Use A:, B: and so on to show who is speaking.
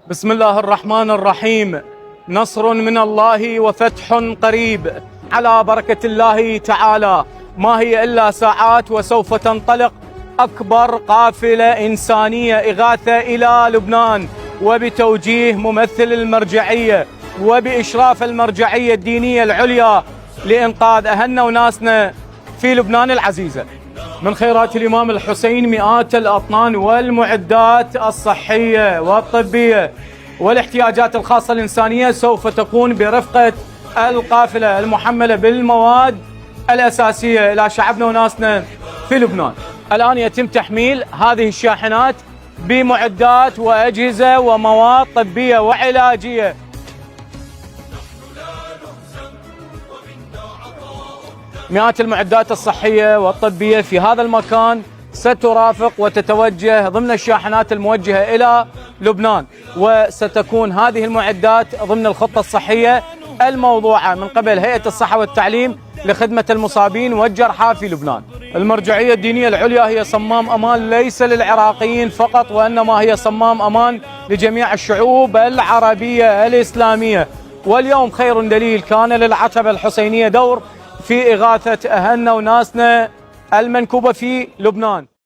A: بسم الله الرحمن الرحيم. نصر من الله وفتح قريب على بركة الله تعالى. ما هي إلا ساعات وسوف تنطلق أكبر قافلة إنسانية إغاثة إلى لبنان، وبتوجيه ممثل المرجعية وبإشراف المرجعية الدينية العليا لإنقاذ أهلنا وناسنا في لبنان العزيزة. من خيرات الإمام الحسين مئات الأطنان والمعدات الصحية والطبية والاحتياجات الخاصة الإنسانية سوف تكون برفقة القافلة المحملة بالمواد الأساسية إلى شعبنا وناسنا في لبنان. الآن يتم تحميل هذه الشاحنات بمعدات وأجهزة ومواد طبية وعلاجية. مئات المعدات الصحية والطبية في هذا المكان سترافق وتتوجه ضمن الشاحنات الموجهة إلى لبنان، وستكون هذه المعدات ضمن الخطة الصحية الموضوعة من قبل هيئة الصحة والتعليم لخدمة المصابين والجرحى في لبنان. المرجعية الدينية العليا هي صمام أمان ليس للعراقيين فقط، وإنما هي صمام أمان لجميع الشعوب العربية الإسلامية. واليوم خير دليل كان للعتبة الحسينية دور في إغاثة أهلنا وناسنا المنكوبة في لبنان.